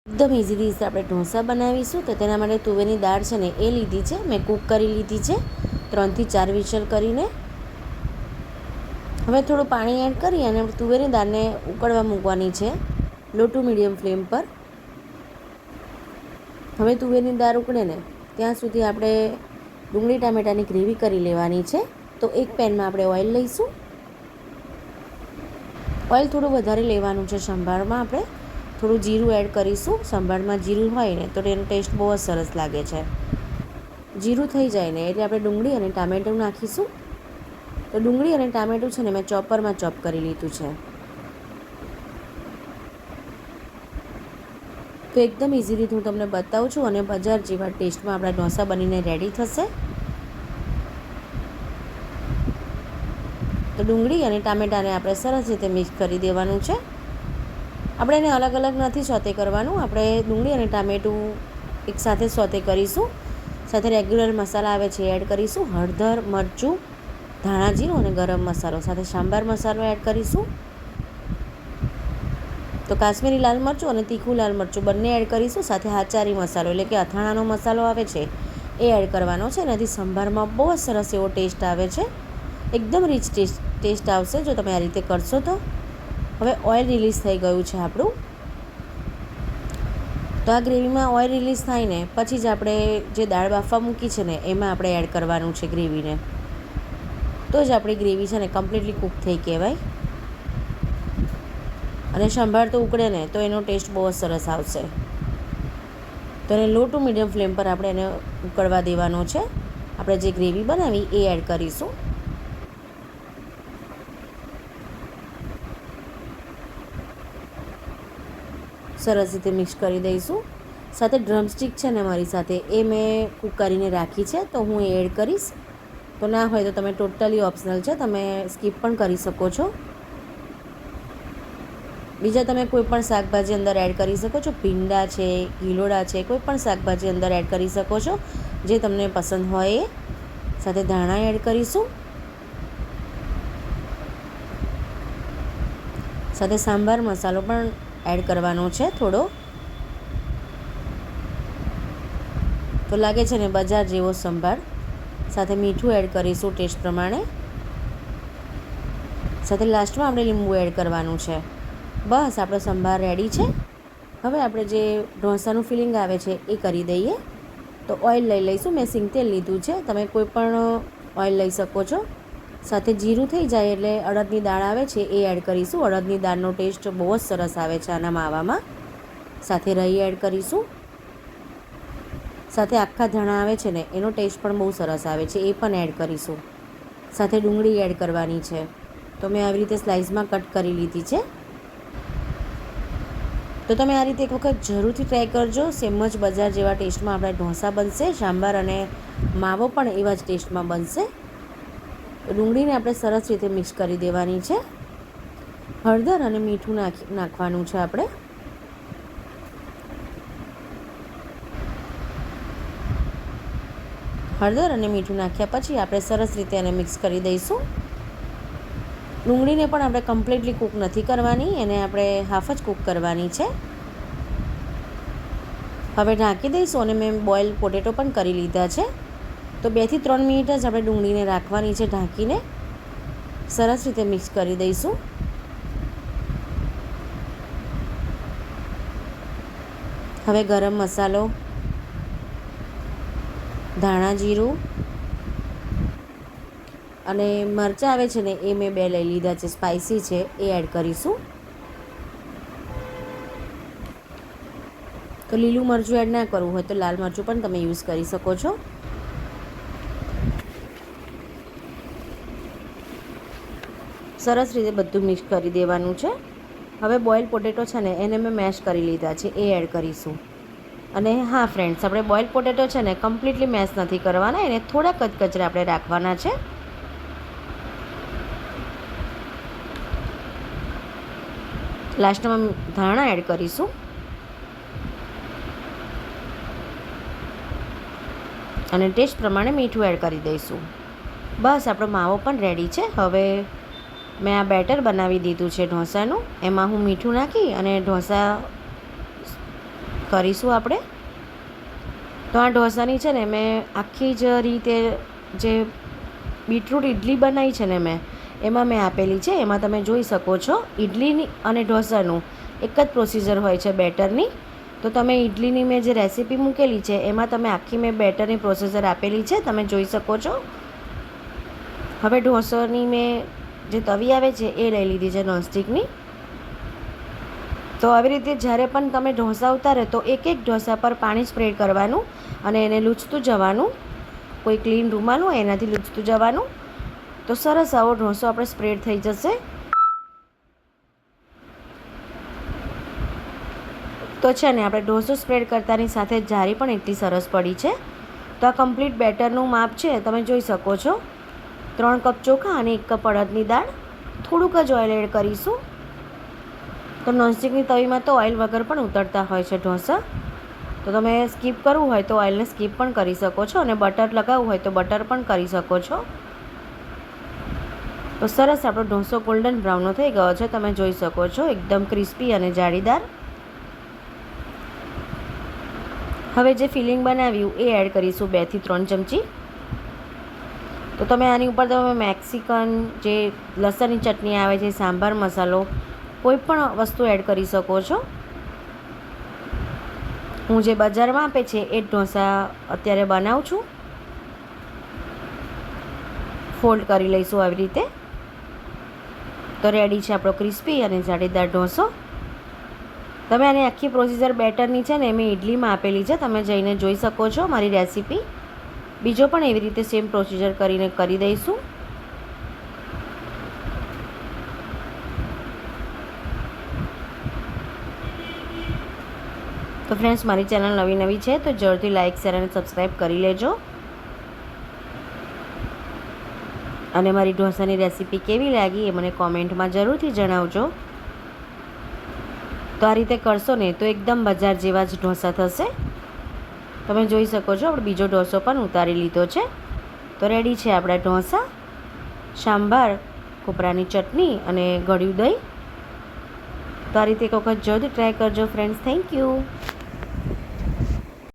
એકદમ ઇઝી રીતે આપણે ઢોસા બનાવીશું. તો તેના માટે તુવેરની દાળ છે ને એ લીધી છે, મેં કૂક કરી લીધી છે 3 થી 4 વિસલ કરીને. હવે થોડું પાણી એડ કરી અને તુવેરની દાળને ઉકળવા મૂકવાની છે લો ટુ મીડિયમ ફ્લેમ પર. હવે તુવેરની દાળ ઉકળે ને ત્યાં સુધી આપણે ડુંગળી ટામેટાની ગ્રેવી કરી લેવાની છે. તો એક પેનમાં આપણે ઓઇલ લઈશું. ઓઇલ થોડું વધારે લેવાનું છે. સંભારમાં આપણે થોડું જીરું એડ કરીશું. સંભારમાં જીરું હોય ને તો તેનો ટેસ્ટ બહુ જ સરસ લાગે છે. જીરું થઈ જાય ને એટલે આપણે ડુંગળી અને ટામેટું નાખીશું. તો ડુંગળી અને ટામેટું છે ને મેં ચોપરમાં ચોપ કરી લીધું છે. તો એકદમ ઇઝી રીતે હું તમને બતાવું છું અને બજાર જેવા ટેસ્ટમાં આપણા ઢોસા બનીને રેડી થશે. તો ડુંગળી અને ટામેટાને આપણે સરસ રીતે મિક્સ કરી દેવાનું છે. આપણે એને અલગ અલગ નથી સોતે કરવાનું. આપણે ડુંગળી અને ટામેટું એકસાથે સોતે કરીશું. સાથે રેગ્યુલર મસાલા આવે છે એડ કરીશું. હળદર, મરચું, ધાણા જીરું અને ગરમ મસાલો, સાથે સાંભાર મસાલો એડ કરીશું. તો કાશ્મીરી લાલ મરચું અને તીખું લાલ મરચું બંને એડ કરીશું. સાથે આચારી મસાલો એટલે કે અથાણાનો મસાલો આવે છે એ એડ કરવાનો છે. એનાથી સંભારમાં બહુ જ સરસ એવો ટેસ્ટ આવે છે. એકદમ રીચ ટેસ્ટ આવશે જો તમે આ રીતે કરશો તો. હવે ઓઇલ રિલીઝ થઈ ગયું છે આપણું. તો આ ગ્રેવીમાં ઓઇલ રિલીઝ થાય ને પછી જ આપણે જે દાળ બાફવા મૂકી છે ને એમાં આપણે એડ કરવાનું છે ગ્રેવીને. તો જ આપણી ગ્રેવી છે ને કમ્પ્લીટલી કૂક થઈ કહેવાય. અને સંભાર તો ઉકળે ને તો એનો ટેસ્ટ બહુ જ સરસ આવશે. તો એને લો ટુ મીડિયમ ફ્લેમ પર આપણે એને ઉકળવા દેવાનો છે. આપણે જે ગ્રેવી બનાવી એ એડ કરીશું. સરસ રીતે મિક્સ કરી દઈશું. સાથે ડ્રમસ્ટિક છે ને મારી સાથે એ મેં કૂક કરીને રાખી છે તો હું એ એડ કરીશ. તો ના હોય તો તમે ટોટલી ઓપ્શનલ છે, તમે સ્કીપ પણ કરી શકો છો. બીજા તમે કોઈ પણ શાકભાજી અંદર એડ કરી શકો છો. ભીંડા છે, ગીલોડા છે, કોઈ પણ શાકભાજી અંદર એડ કરી શકો છો જે તમને પસંદ હોય એ. સાથે ધાણા એડ કરીશું. સાથે સાંભાર મસાલો પણ એડ કરવાનો છે થોડો. તો લાગે છે ને બજાર જેવો સંભાર. સાથે મીઠું એડ કરીશું ટેસ્ટ પ્રમાણે. સાથે લાસ્ટમાં આપણે લીંબુ એડ કરવાનું છે. બસ આપણો સંભાર રેડી છે. હવે આપણે જે ઢોસાનું ફિલિંગ આવે છે એ કરી દઈએ. તો ઓઇલ લઈ લઈશું. મેં સિંગ તેલ લીધું છે, તમે કોઈ પણ ઓઇલ લઈ શકો છો. સાથે જીરું થઈ જાય એટલે અડદની દાળ આવે છે એ એડ કરીશું. અડદની દાળનો ટેસ્ટ બહુ જ સરસ આવે છે આના માવામાં. સાથે રાઈ એડ કરીશું. સાથે આખા ધાણા આવે છે ને એનો ટેસ્ટ પણ બહુ સરસ આવે છે, એ પણ એડ કરીશું. સાથે ડુંગળી એડ કરવાની છે. તો મેં આવી રીતે સ્લાઇસમાં કટ કરી લીધી છે. તો તમે આ રીતે એક વખત જરૂરથી ટ્રાય કરજો. સેમ જ બજાર જેવા ટેસ્ટમાં આપણા ઢોસા બનશે. સાંભાર અને માવો પણ એવા જ ટેસ્ટમાં બનશે. તો ડુંગળીને આપણે સરસ રીતે મિક્સ કરી દેવાની છે. હળદર અને મીઠું નાખવાનું છે આપણે. હળદર અને મીઠું નાખ્યા પછી આપણે સરસ રીતે એને મિક્સ કરી દઈશું. ડુંગળીને પણ આપણે કમ્પ્લીટલી કૂક નથી કરવાની, એને આપણે હાફ જ કૂક કરવાની છે. હવે ઢાંકી દઈશું અને મેં બોઇલ પોટેટો પણ કરી લીધા છે. તો 2 થી 3 મિનિટ જ આપણે ડુંગળીને રાખવાની છે ઢાંકીને. સરસ રીતે મિક્સ કરી દઈશું. હવે ગરમ મસાલો, ધાણા જીરું અને મરચાં આવે છે ને એ મેં 2 લઈ લીધા છે, સ્પાઇસી છે, એ એડ કરીશું. તો લીલું મરચું એડ ના કરવું હોય તો લાલ મરચું પણ તમે યુઝ કરી શકો છો. સરસ રીતે બધું મિક્સ કરી દેવાનું છે. હવે બોઇલ પોટેટો છે ને એને મેં મેશ કરી લીધા છે, એ એડ કરીશું. અને હા ફ્રેન્ડ્સ, આપણે બોઇલ પોટેટો છે ને કમ્પ્લીટલી મેશ નથી કરવાના, એને થોડા કચકચરા આપણે રાખવાના છે. લાસ્ટમાં ધાણા એડ કરીશું. અને ટેસ્ટ પ્રમાણે મીઠું એડ કરી દઈશું. બસ આપણો માવો પણ રેડી છે. હવે મેં આ બેટર બનાવી દીધું છે ઢોસાનું. એમાં હું મીઠું નાખી અને ઢોસા કરીશું આપણે. તો આ ઢોસાની છે ને મેં આખી જ રીતે જે બીટરૂટ ઇડલી બનાવી છે ને એમાં મેં આપેલી છે. એમાં તમે જોઈ શકો છો ઇડલીની અને ઢોસાનું એક જ પ્રોસિજર હોય છે બેટરની. તો તમે ઇડલીની મેં જે રેસીપી મૂકેલી છે એમાં તમે આખી મેં બેટરની પ્રોસિજર આપેલી છે, તમે જોઈ શકો છો. હવે ઢોસાની મેં જે તવી આવે છે એ લઈ લીધી છે નોનસ્ટિકની. તો આવી રીતે જ્યારે પણ તમે ઢોસા ઉતારે તો એક એક ઢોસા પર પાણી સ્પ્રેડ કરવાનું અને એને લૂછતું જવાનું. કોઈ ક્લીન રૂમાલ હોય એનાથી લૂછતું જવાનું. તો સરસ આવો ઢોસો આપણે સ્પ્રેડ થઈ જશે. તો છે ને આપણે ઢોસો સ્પ્રેડ કરતાની સાથે જારી પણ એટલી સરસ પડી છે. તો આ કમ્પ્લીટ બેટરનું માપ છે તમે જોઈ શકો છો. 3 કપ ચોખા અને 1 કપ અડદની દાળ. થોડુંક જ ઓઇલ એડ કરીશું. તો નોનસ્ટિકની તવીમાં તો ઓઇલ વગર પણ ઉતરતા હોય છે ઢોસા. તો તમે સ્કીપ કરવું હોય તો ઓઇલને સ્કીપ પણ કરી શકો છો અને બટર લગાવવું હોય તો બટર પણ કરી શકો છો. તો સરસ આપણો ઢોસો ગોલ્ડન બ્રાઉનનો થઈ ગયો છે, તમે જોઈ શકો છો, એકદમ ક્રિસ્પી અને જાળીદાર. હવે જે ફિલિંગ બનાવ્યું એ એડ કરીશું 2 થી 3 ચમચી. તો તમે આની ઉપર તમે મેક્સિકન જે લસણની ચટણી આવે છે, સાંભાર મસાલો, કોઈ પણ વસ્તુ એડ કરી શકો છો. હું જે બજારમાં આપે છે એ ઢોસા અત્યારે બનાવું છું. ફોલ્ડ કરી લઈશું આવી રીતે. તો રેડી છે આપણો ક્રિસ્પી અને જાળીદાર ઢોસો. તમે આની આખી પ્રોસિજર બેટરની છે ને મેં ઇડલીમાં આપેલી છે, તમે જઈને જોઈ શકો છો મારી રેસીપી. બીજો પણ એવી રીતે સેમ પ્રોસિજર કરીને કરી દઈશું. તો ફ્રેન્ડ્સ, મારી ચેનલ નવી છે તો જરૂરથી લાઇક, શેર અને સબસ્ક્રાઈબ કરી લેજો. અને મારી ઢોસાની રેસીપી કેવી લાગી એ મને કોમેન્ટમાં જરૂરથી જણાવજો. તો આ રીતે કરશો ને તો એકદમ બજાર જેવા જ ઢોસા થશે. તમે જોઈ શકો છો આપણે બીજો ઢોસો પણ ઉતારી લીધો છે. તો રેડી છે આપણા ઢોસા, સાંભાર, કોપરાની ચટણી અને ગળ્યું દહીં. તો આ રીતે એક વખત જરૂરથી ટ્રાય કરજો ફ્રેન્ડ્સ. Thank you.